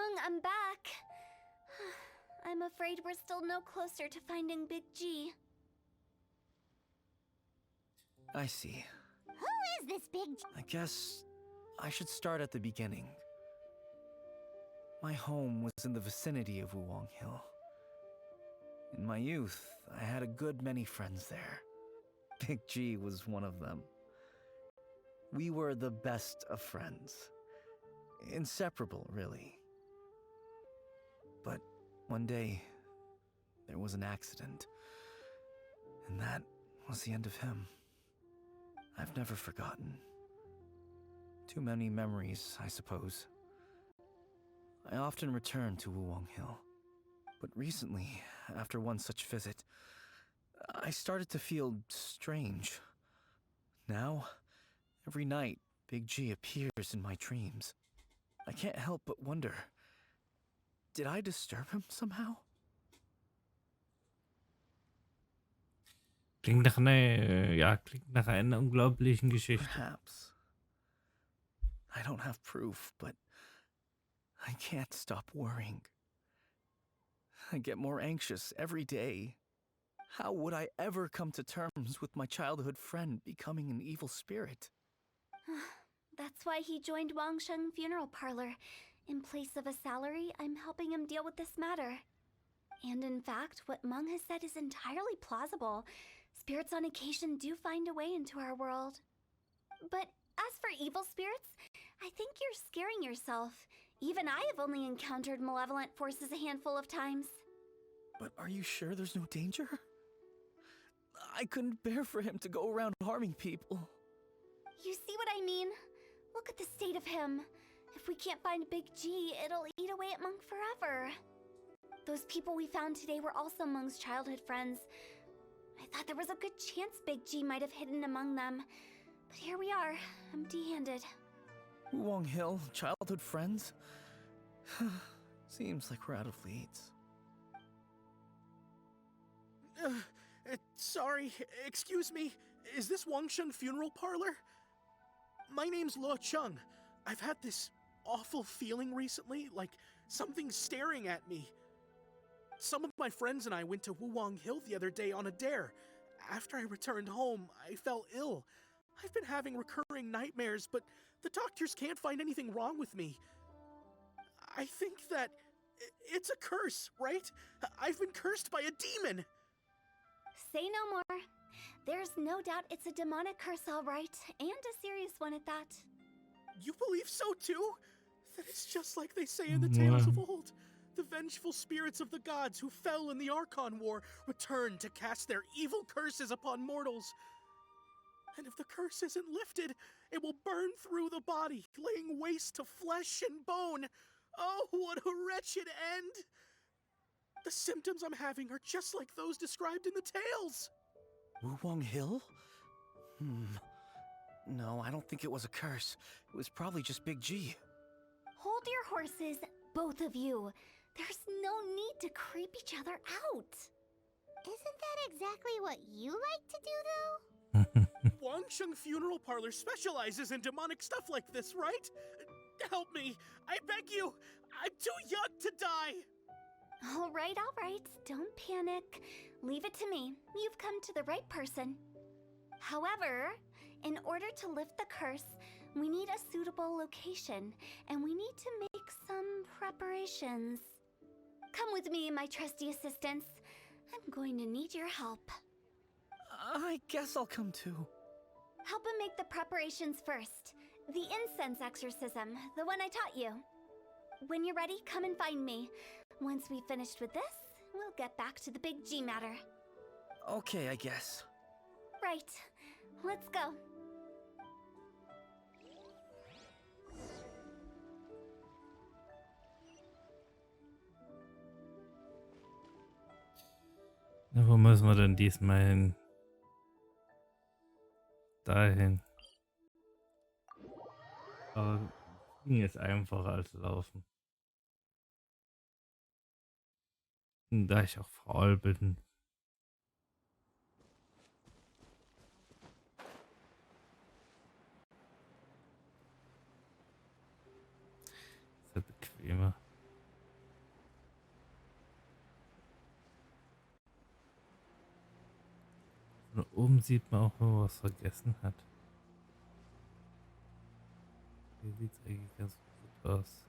Mung, I'm back. I'm afraid we're still no closer to finding Big G. I see. Who is this Big G? I guess I should start at the beginning. My home was in the vicinity of Wuwang Hill. In my youth, I had a good many friends there. Big G was one of them. We were the best of friends. Inseparable, really. But one day, there was an accident. And that was the end of him. I've never forgotten. Too many memories, I suppose. I often return to Wuwang Hill. But recently, after one such visit, I started to feel strange. Now, every night, Big G appears in my dreams. I can't help but wonder, did I disturb him somehow? Klingt nach einer unglaublichen Geschichte. Perhaps. I don't have proof, but I can't stop worrying. I get more anxious every day. How would I ever come to terms with my childhood friend becoming an evil spirit? That's why he joined Wangsheng Funeral Parlor. In place of a salary, I'm helping him deal with this matter. And in fact, what Meng has said is entirely plausible. Spirits on occasion do find a way into our world. But as for evil spirits, I think you're scaring yourself. Even I have only encountered malevolent forces a handful of times. But are you sure there's no danger? I couldn't bear for him to go around harming people. You see what I mean? Look at the state of him. If we can't find Big G, it'll eat away at Monk forever. Those people we found today were also Monk's childhood friends. I thought there was a good chance Big G might have hidden among them. But here we are, empty-handed. Wuwang Hill, childhood friends? Seems like we're out of leads. Sorry, excuse me. Is this Wangsheng Funeral Parlor? My name's Luo Chung. I've had this awful feeling recently, like something's staring at me. Some of my friends and I went to Wuwang Hill the other day on a dare. After I returned home, I fell ill. I've been having recurring nightmares, but the doctors can't find anything wrong with me. I think that it's a curse, right? I've been cursed by a demon. Say no more. There's no doubt it's a demonic curse, all right, and a serious one at that. You believe so too? That it's just like they say in the tales of old. The vengeful spirits of the gods who fell in the Archon War return to cast their evil curses upon mortals. And if the curse isn't lifted, it will burn through the body, laying waste to flesh and bone. Oh, what a wretched end! The symptoms I'm having are just like those described in the tales. Wuwang Hill? No, I don't think it was a curse. It was probably just Big G. Hold your horses, both of you. There's no need to creep each other out. Isn't that exactly what you like to do, though? Wangsheng Funeral Parlor specializes in demonic stuff like this, right? Help me, I beg you. I'm too young to die. All right. Don't panic. Leave it to me. You've come to the right person. However, in order to lift the curse, we need a suitable location, and we need to make some preparations. Come with me, my trusty assistants. I'm going to need your help. I guess I'll come too. Help him make the preparations first. The incense exorcism, the one I taught you. When you're ready, come and find me. Once we've finished with this, we'll get back to the Big G matter. Okay, I guess. Right. Let's go. Na, wo müssen wir denn diesmal hin? Dahin. Aber ging ist einfacher als laufen. Und da ich auch faul bin. Ist ja bequemer. oben sieht man auch, wenn man was vergessen hat. Hier sieht es eigentlich ganz gut aus.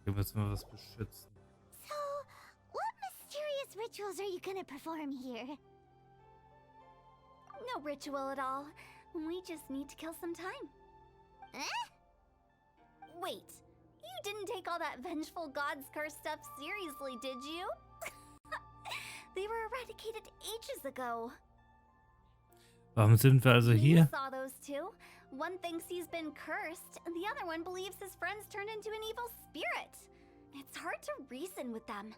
Hier müssen wir was beschützen. So, what mysterious rituals are you gonna perform here? No ritual at all. We just need to kill some time. Eh? Wait, you didn't take all that vengeful god's curse stuff seriously, did you? They were eradicated ages ago. Warum sind wir also You hier? saw those two. One thinks he's been cursed, and the other one believes his friends turned into an evil spirit. It's hard to reason with them.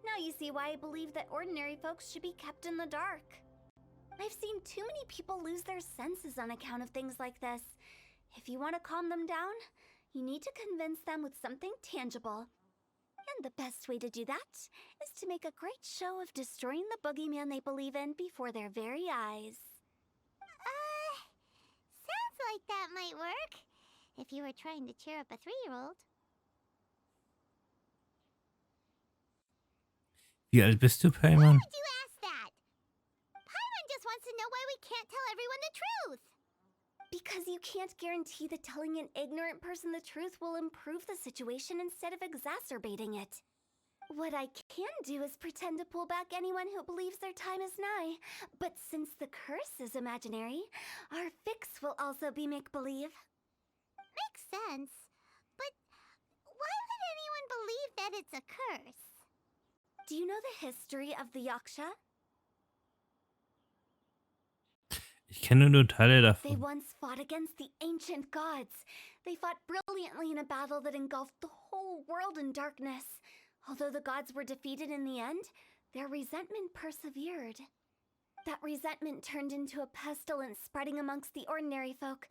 Now you see why I believe that ordinary folks should be kept in the dark. I've seen too many people lose their senses on account of things like this. If you want to calm them down, you need to convince them with something tangible. And the best way to do that is to make a great show of destroying the boogeyman they believe in before their very eyes. Sounds like that might work. If you were trying to cheer up a 3-year-old. Wie alt bist du, Why Paimon? would you ask that? Paimon just wants to know why we can't tell everyone the truth. Because you can't guarantee that telling an ignorant person the truth will improve the situation instead of exacerbating it. What I can do is pretend to pull back anyone who believes their time is nigh. But since the curse is imaginary, our fix will also be make-believe. Makes sense. But why would anyone believe that it's a curse? Do you know the history of the Yaksha? Ich kenne nur Teile They davon. once fought against the ancient gods. They fought brilliantly in a battle that engulfed the whole world in darkness. Although the gods were defeated in the end, their resentment persevered. That resentment turned into a pestilence spreading amongst the ordinary folk.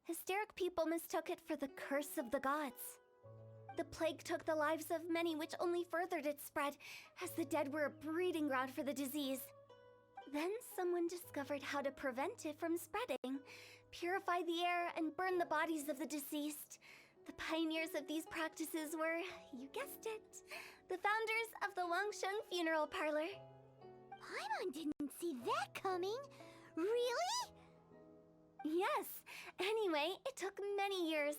Hysteric people mistook it for the curse of the gods. The plague took the lives of many, which only furthered its spread, as the dead were a breeding ground for the disease. Then someone discovered how to prevent it from spreading, purify the air, and burn the bodies of the deceased. The pioneers of these practices were, you guessed it, the founders of the Wangsheng Funeral Parlor. Paimon didn't see that coming. Really? Yes. Anyway, it took many years,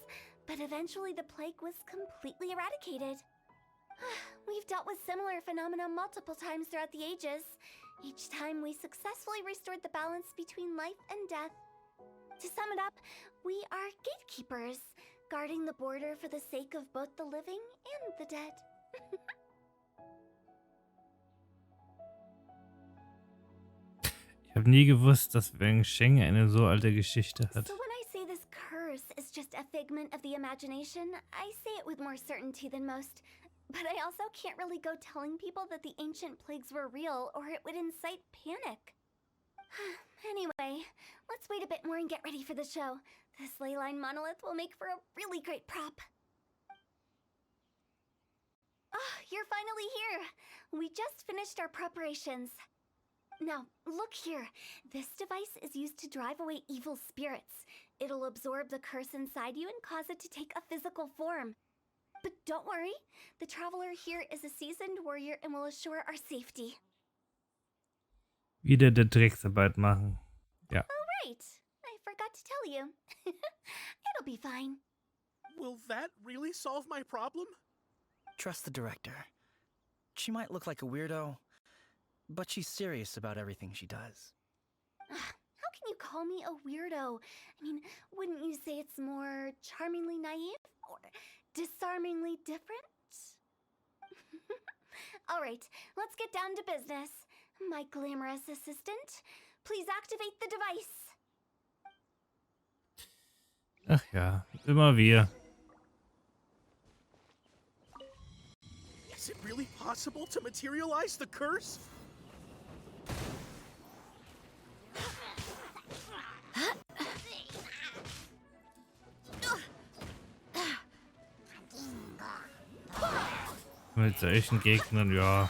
but eventually the plague was completely eradicated. We've dealt with similar phenomena multiple times throughout the ages. Each time we successfully restored the balance between life and death. To sum it up, we are gatekeepers, guarding the border for the sake of both the living and the dead. Ich habe nie gewusst, dass Genshin eine so alte Geschichte hat. So when I say this curse is just a figment of the imagination, I say it with more certainty than most. But I also can't really go telling people that the ancient plagues were real, or it would incite panic. Anyway, let's wait a bit more and get ready for the show. This ley line monolith will make for a really great prop. Oh, you're finally here! We just finished our preparations. Now, look here. This device is used to drive away evil spirits. It'll absorb the curse inside you and cause it to take a physical form. But don't worry, the traveler here is a seasoned warrior and will assure our safety. Wieder der Drecksarbeit machen. Ja. Oh, right. I forgot to tell you. It'll be fine. Will that really solve my problem? Trust the director. She might look like a weirdo, but she's serious about everything she does. How can you call me a weirdo? I mean, wouldn't you say it's more charmingly naive or disarmingly different? All right, let's get down to business. My glamorous assistant, please activate the device. Ach ja, immer wir. Is it really possible to materialize the curse? Mit solchen Gegnern, ja.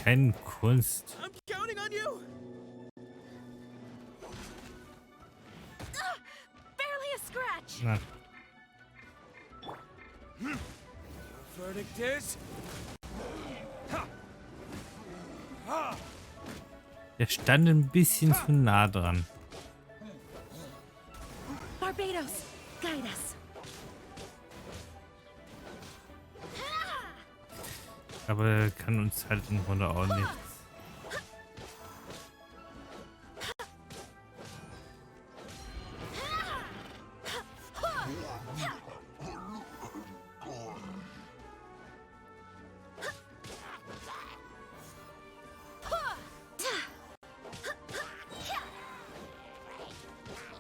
keine Kunst. I'm counting on you. Barely a scratch. Na, Verdict is. der stand ein bisschen zu nah dran. Barbados, guide us. Aber er kann uns halt im Grunde auch nichts.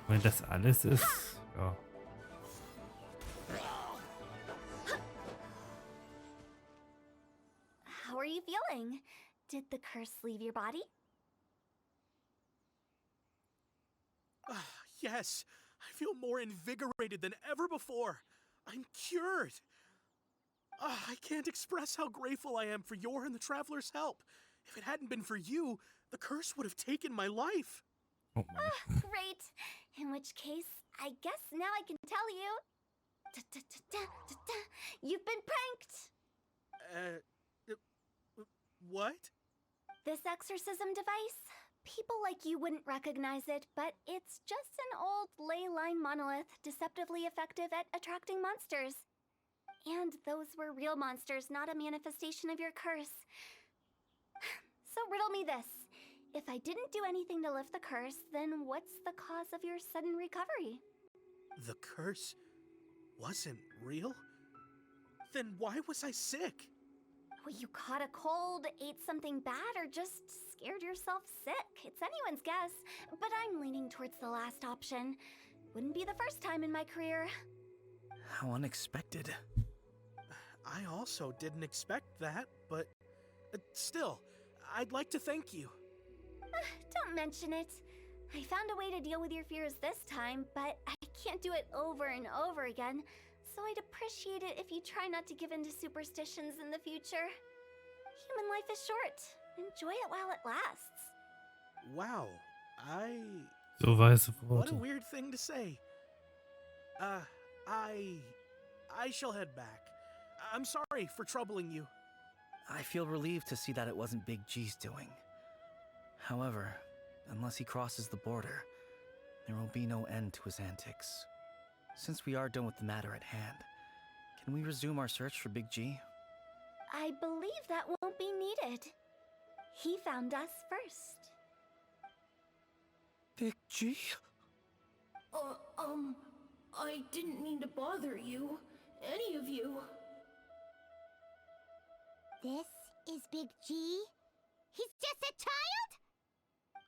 Wenn das alles ist, ja. How are you feeling? Did the curse leave your body? Yes, I feel more invigorated than ever before. I'm cured. I can't express how grateful I am for your and the traveler's help. If it hadn't been for you, the curse would have taken my life. Oh Mann. Great. In which case, I guess now I can tell you. You've been pranked. What? This exorcism device, people like you wouldn't recognize it, but it's just an old ley line monolith deceptively effective at attracting monsters. And those were real monsters, not a manifestation of your curse. So riddle me this. If I didn't do anything to lift the curse, then what's the cause of your sudden recovery? The curse wasn't real? Then why was I sick? Well, you caught a cold, ate something bad, or just scared yourself sick. It's anyone's guess, but I'm leaning towards the last option. Wouldn't be the first time in my career. How unexpected. I also didn't expect that, but still, I'd like to thank you. Don't mention it. I found a way to deal with your fears this time, but I can't do it over and over again, so I'd appreciate it if you try not to give in to superstitions in the future. Human life is short. Enjoy it while it lasts. Wow, So weiße What a Worte. weird thing to say. I shall head back. I'm sorry for troubling you. I feel relieved to see that it wasn't Big G's doing. However, unless he crosses the border, there will be no end to his antics. Since we are done with the matter at hand, can we resume our search for Big G? I believe that won't be needed. He found us first. Big G? I didn't mean to bother you. Any of you. This is Big G? He's just a child?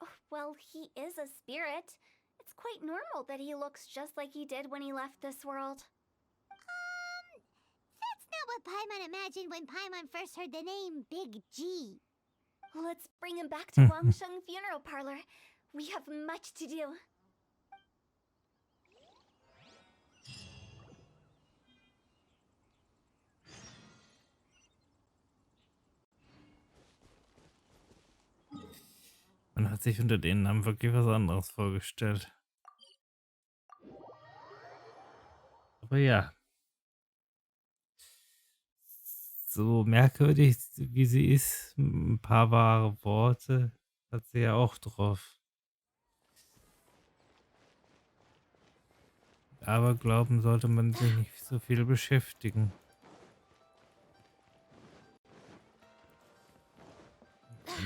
Oh, well, he is a spirit. It's quite normal that he looks just like he did when he left this world. That's not what Paimon imagined when Paimon first heard the name Big G. Let's bring him back to Wangsheng Funeral Parlor. We have much to do. Man hat sich unter den Namen wirklich was anderes vorgestellt. Aber ja. So merkwürdig wie sie ist, ein paar wahre Worte hat sie ja auch drauf. Aber glauben sollte man sich nicht so viel beschäftigen.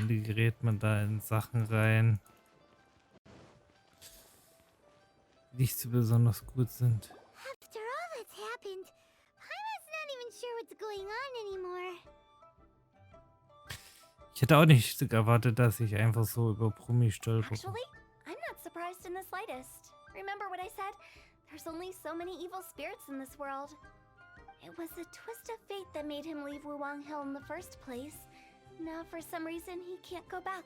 Wie gerät man da in Sachen rein, die nicht so besonders gut sind. After all that's happened, Paimon's not even sure what's going on anymore. Ich hätte auch nicht erwartet, dass ich einfach so über Brummi stolpere. Actually, I'm not surprised in the slightest. Remember what I said? There's only so many evil spirits in this world. It was a twist of fate that made him leave Wuwang Hill in the first place. Now, for some reason, he can't go back.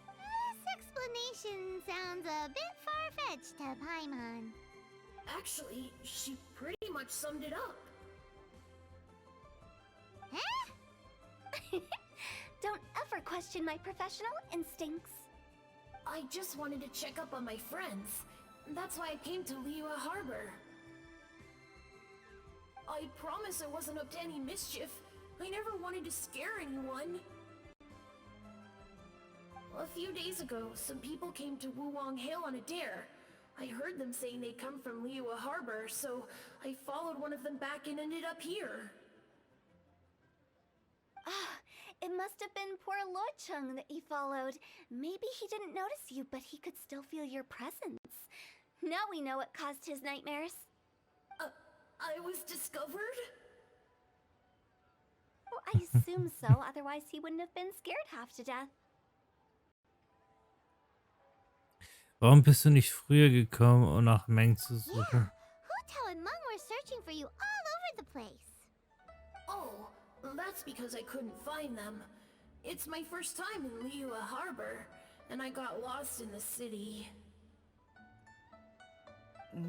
This explanation sounds a bit far-fetched to Paimon. Actually, she pretty much summed it up. Huh? Don't ever question my professional instincts? I just wanted to check up on my friends. That's why I came to Liyue Harbor. I promise I wasn't up to any mischief. I never wanted to scare anyone. A few days ago, some people came to Wuwang Hill on a dare. I heard them saying they'd come from Liyue Harbor, so I followed one of them back and ended up here. Ah, it must have been poor Luocheng that you followed. Maybe he didn't notice you, but he could still feel your presence. Now we know what caused his nightmares. I was discovered? Well, I assume so, otherwise he wouldn't have been scared half to death. Warum bist du nicht früher gekommen, um nach Meng zu Yeah, suchen? Huto and Meng were searching for you all over the place. Oh, that's because I couldn't find them. It's my first time in Liyue Harbor, and I got lost in the city.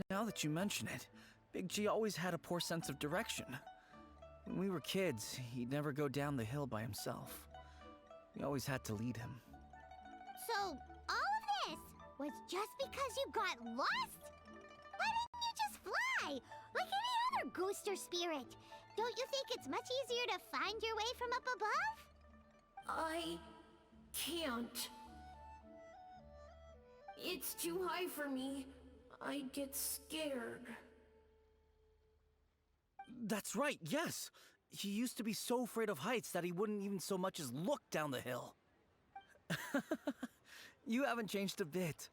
Now that you mention it, Big G always had a poor sense of direction. When we were kids, he'd never go down the hill by himself. We always had to lead him. So, all of this was just because you got lost? Why didn't you just fly? Like any other ghost or spirit? Don't you think it's much easier to find your way from up above? I can't. It's too high for me. I'd get scared. That's right, yes! He used to be so afraid of heights that he wouldn't even so much as look down the hill. You haven't changed a bit.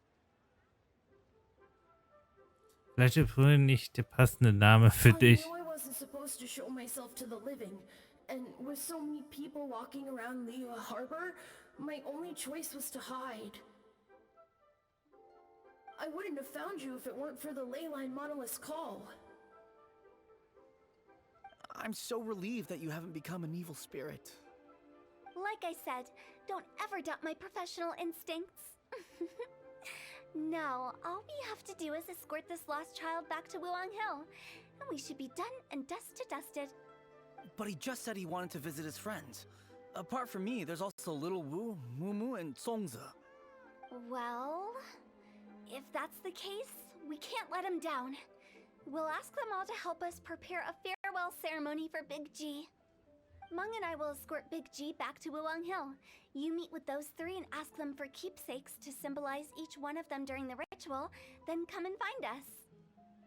Vielleicht ist Brünnen nicht der passende Name für I dich. knew I wasn't supposed to show myself to the living, and with so many people walking around Liyue Harbor, my only choice was to hide. I wouldn't have found you if it weren't for the leyline monolith's call. I'm so relieved that you haven't become an evil spirit. Like I said, don't ever doubt my professional instincts. Now, all we have to do is escort this lost child back to Wuwang Hill, and we should be done and dust to dusted. But he just said he wanted to visit his friends. Apart from me, there's also Little Wu, Mumu, and Songze. Well, if that's the case, we can't let him down. We'll ask them all to help us prepare a farewell ceremony for Big G. Meng and I will escort Big G back to Wuwang Hill. You meet with those three and ask them for keepsakes to symbolize each one of them during the ritual, then come and find us.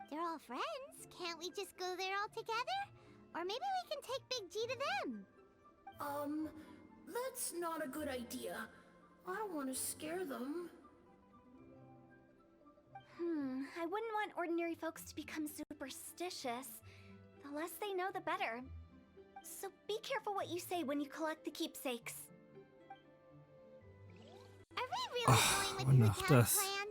They're all friends. Can't we just go there all together? Or maybe we can take Big G to them. That's not a good idea. I don't want to scare them. I wouldn't want ordinary folks to become superstitious. The less they know, the better. So be careful what you say when you collect the keepsakes. Are we really going und with noch Huto's das. plan?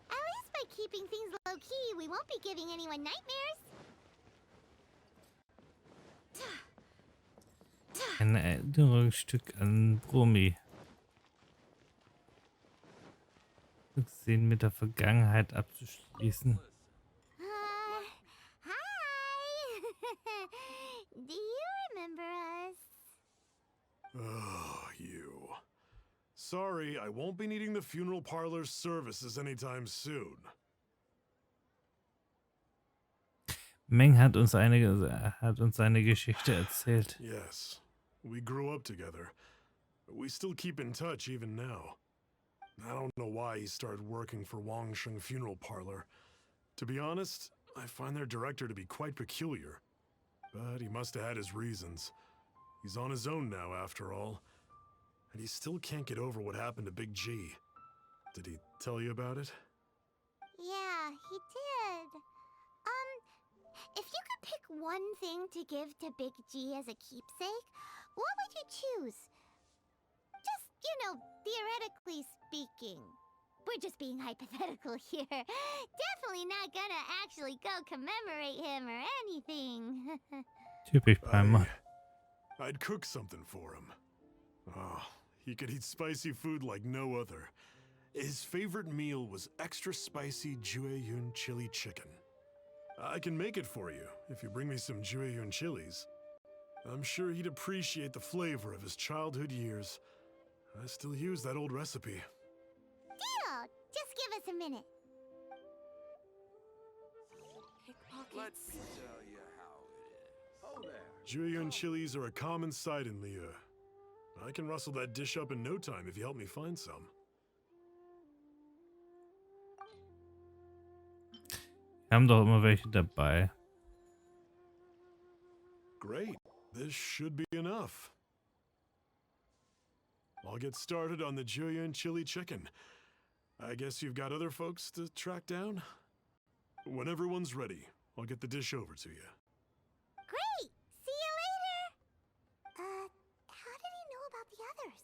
At least by keeping things low-key, we won't be giving anyone nightmares. Ein Erinnerungsstück an Brummi. Rücksehen mit der Vergangenheit abzuschließen. Hi! Do you remember us? Oh, you. Sorry, I won't be needing the funeral parlor's services anytime soon. Meng hat uns seine Geschichte erzählt. Yes, we grew up together. We still keep in touch even now. I don't know why he started working for Wangsheng Funeral Parlor. To be honest, I find their director to be quite peculiar. But he must have had his reasons. He's on his own now, after all. And he still can't get over what happened to Big G. Did he tell you about it? Yeah, he did. If you could pick one thing to give to Big G as a keepsake, what would you choose? Just, theoretically speaking. We're just being hypothetical here. Definitely not gonna actually go commemorate him or anything. Typisch Palmer. I'd cook something for him. Oh, he could eat spicy food like no other. His favorite meal was extra spicy Jueyun chili chicken. I can make it for you if you bring me some Jueyun chilies. I'm sure he'd appreciate the flavor of his childhood years. I still use that old recipe. Deal! Just give us a minute. Let me tell you how it is. Oh there. Julian chilies are a common sight in Liyue. I can rustle that dish up in no time if you help me find some. Wir haben doch immer welche dabei. Great. This should be enough. I'll get started on the Julian chili chicken. I guess you've got other folks to track down? When everyone's ready, I'll get the dish over to you. Great! See you later! How did he know about the others?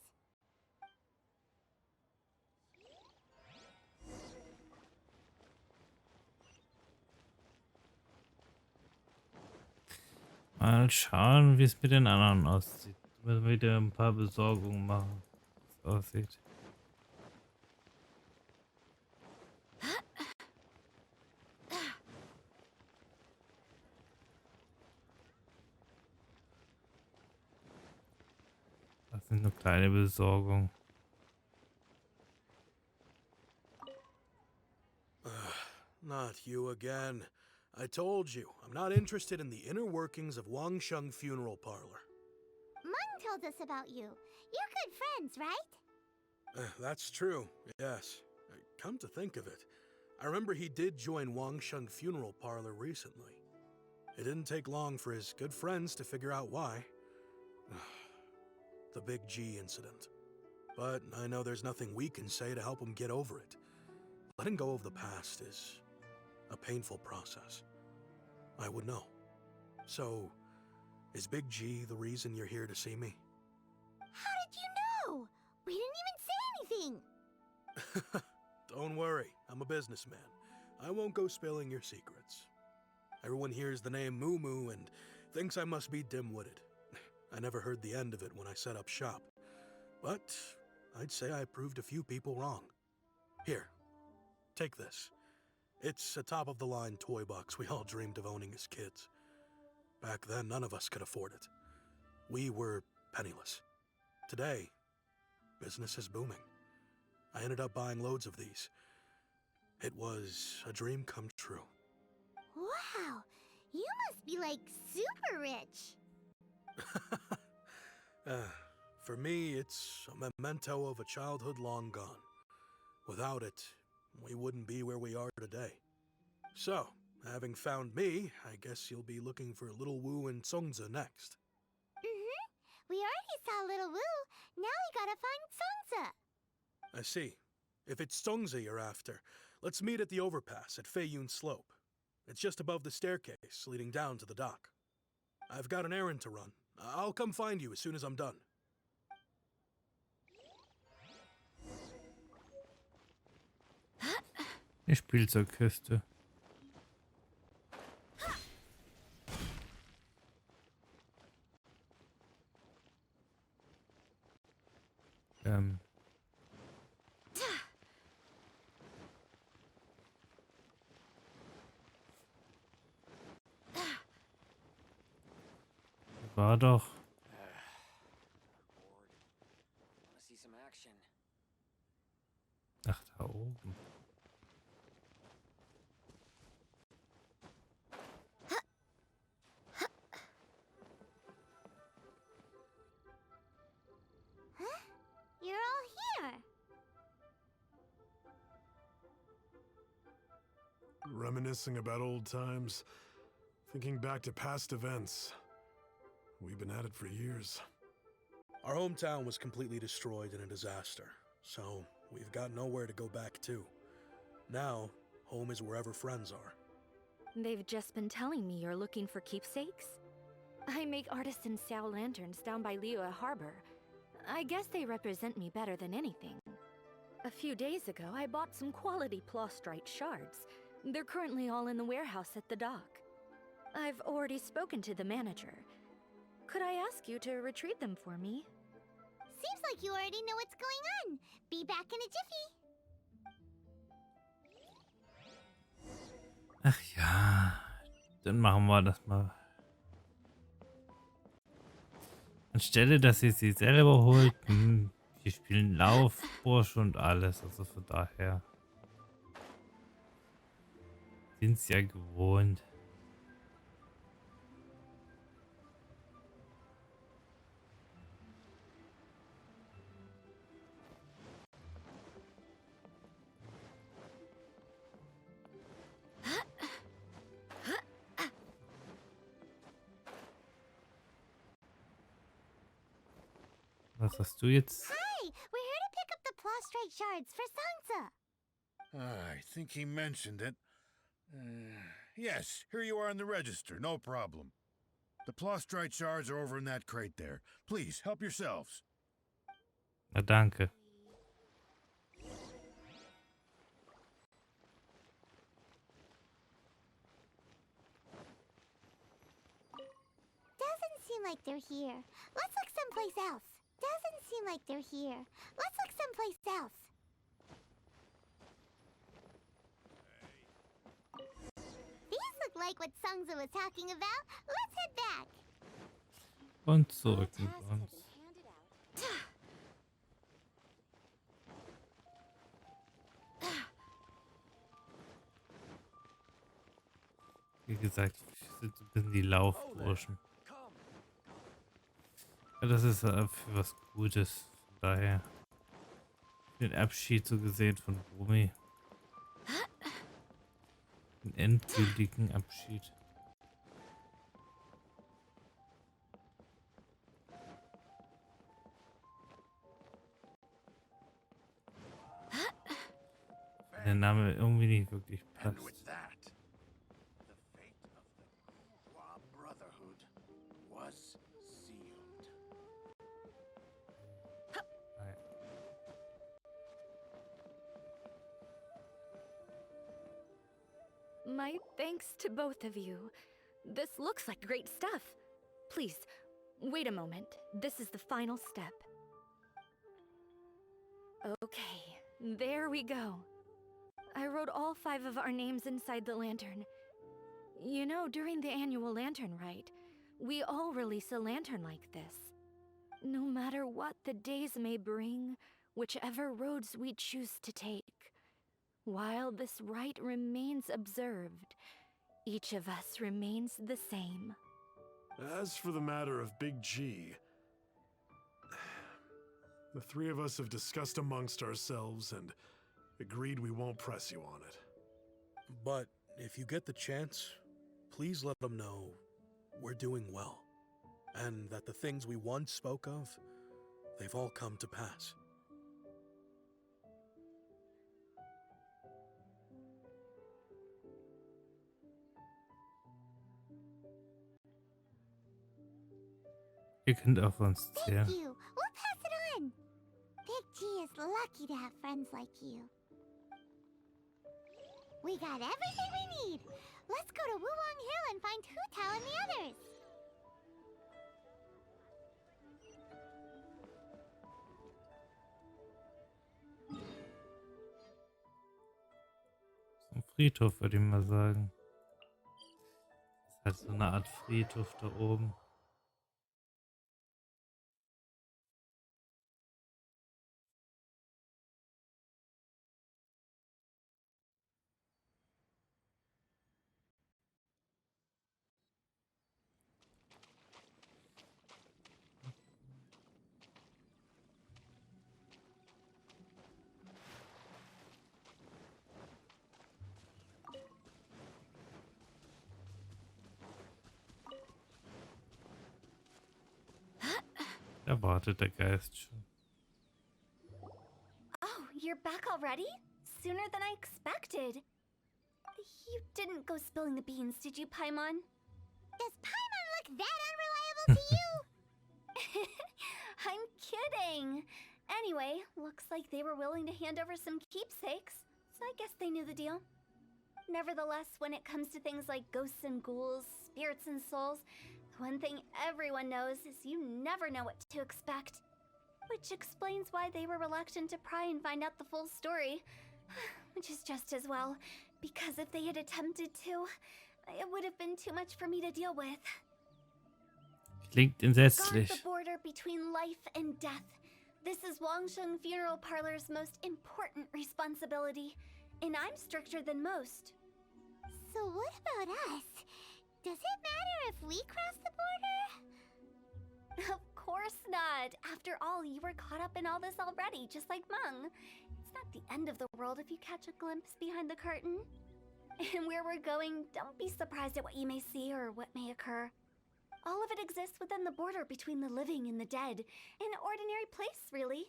Mal schauen, wie es mit den anderen aussieht. Müssen wir wieder ein paar Besorgungen machen, wie es aussieht. Das sind nur kleine Besorgungen. Not you again. I told you, I'm not interested in the inner workings of Wangsheng Funeral Parlor. Mung told us about you. You're good friends, right? That's true, yes. Come to think of it, I remember he did join Wangsheng Funeral Parlor recently. It didn't take long for his good friends to figure out why. The Big G incident. But I know there's nothing we can say to help him get over it. Letting go of the past is a painful process. I would know. So, is Big G the reason you're here to see me? How did you know? We didn't even say anything. Don't worry, I'm a businessman. I won't go spilling your secrets. Everyone hears the name Moo Moo and thinks I must be dim-witted. I never heard the end of it when I set up shop. But I'd say I proved a few people wrong. Here, take this. It's a top-of-the-line toy box we all dreamed of owning as kids. Back then, none of us could afford it. We were penniless. Today, business is booming. I ended up buying loads of these. It was a dream come true. Wow, you must be like super rich. For me, it's a memento of a childhood long gone. Without it, we wouldn't be where we are today. So, having found me, I guess you'll be looking for Little Wu and Songza next. We already saw Little Wu. Now we gotta find Songza. I see. If it's Songza you're after, let's meet at the overpass at Feiyun Slope. It's just above the staircase leading down to the dock. I've got an errand to run. I'll come find you as soon as I'm done. Die Spielzeugkiste. War doch. Wanna see some action? Ach, da oben. You're all here. Reminiscing about old times, thinking back to past events. We've been at it for years. Our hometown was completely destroyed in a disaster, so we've got nowhere to go back to. Now, home is wherever friends are. They've just been telling me you're looking for keepsakes. I make artisan sail lanterns down by Liyue Harbor. I guess they represent me better than anything. A few days ago, I bought some quality plastrite shards. They're currently all in the warehouse at the dock. I've already spoken to the manager. Could I ask you to retrieve them for me? Seems like you already know what's going on. Be back in a jiffy. Ach ja, dann machen wir das mal. Anstelle, dass ihr sie selber holt, wir spielen Laufbursch und alles. Also von daher sind es ja gewohnt. Was hast du jetzt? Hi, we're here to pick up the prostrate shards for Sansa. I think he mentioned it. Yes, here you are in the register, no problem. The prostrate shards are over in that crate there. Please, help yourselves. Na danke. Doesn't seem like they're here. Let's look someplace else. Doesn't seem like they're here. Let's look someplace else. These look like what Sangza was talking about. Let's head back. Und zurück mit uns. Wie gesagt, wir sind so ein bisschen die Laufburschen. Ja, das ist für was Gutes. Von daher. Den Abschied so gesehen von Bumi. Den endgültigen Abschied. Der Name irgendwie nicht wirklich passt. And with that, the fate of the Qua Brotherhood was sealed. My thanks to both of you. This looks like great stuff. Please, wait a moment. This is the final step. Okay, there we go. I wrote all 5 of our names inside the lantern. You know, during the annual lantern rite, we all release a lantern like this. No matter what the days may bring, whichever roads we choose to take, while this rite remains observed, each of us remains the same. As for the matter of Big G, the 3 of us have discussed amongst ourselves and agreed we won't press you on it. But if you get the chance, please let them know we're doing well, and that the things we once spoke of, they've all come to pass. Ihr könnt auf uns Thank zählen. you. We'll pass it on. Big G is lucky to have friends like you. We got everything we need. Let's go to Wulong Hill and find Hu Tao and the others. Zum Friedhof, würde ich mal sagen. Das ist halt so eine Art Friedhof da oben. Da wartet der Geist schon. Oh, you're back already? Sooner than I expected. You didn't go spilling the beans, did you, Paimon? Does Paimon look that unreliable to you? I'm kidding. Anyway, looks like they were willing to hand over some keepsakes, so I guess they knew the deal. Nevertheless, when it comes to things like ghosts and ghouls, spirits and souls, the one thing everyone knows is you never know what to expect. Which explains why they were reluctant to pry and find out the full story. Which is just as well, because if they had attempted to, it would have been too much for me to deal with. Klingt Guard entsetzlich. the border between life and death. This is Wangsheng Funeral Parlor's most important responsibility, and I'm stricter than most. So what about us? Does it matter if we cross the border? Of course not. After all, you were caught up in all this already, just like Meng. It's not the end of the world if you catch a glimpse behind the curtain. And where we're going, don't be surprised at what you may see or what may occur. All of it exists within the border between the living and the dead. An ordinary place, really.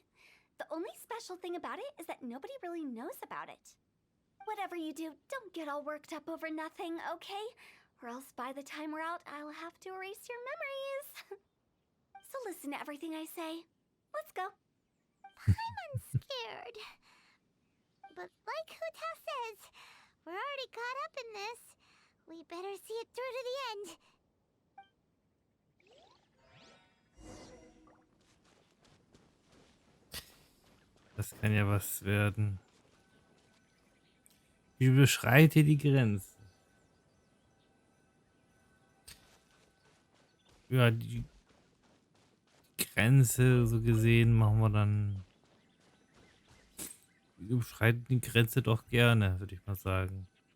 The only special thing about it is that nobody really knows about it. Whatever you do, don't get all worked up over nothing, okay? Or else by the time we're out, I'll have to erase your memories. So listen to everything I say. Let's go. I'm unscared. But like Huta says, we're already caught up in this. We better see it through to the end. Das kann ja was werden. Wie beschreitet ihr die Grenze? Ja, die Grenze, so gesehen, machen wir dann. Wir überschreiten die Grenze doch gerne, würde ich mal sagen.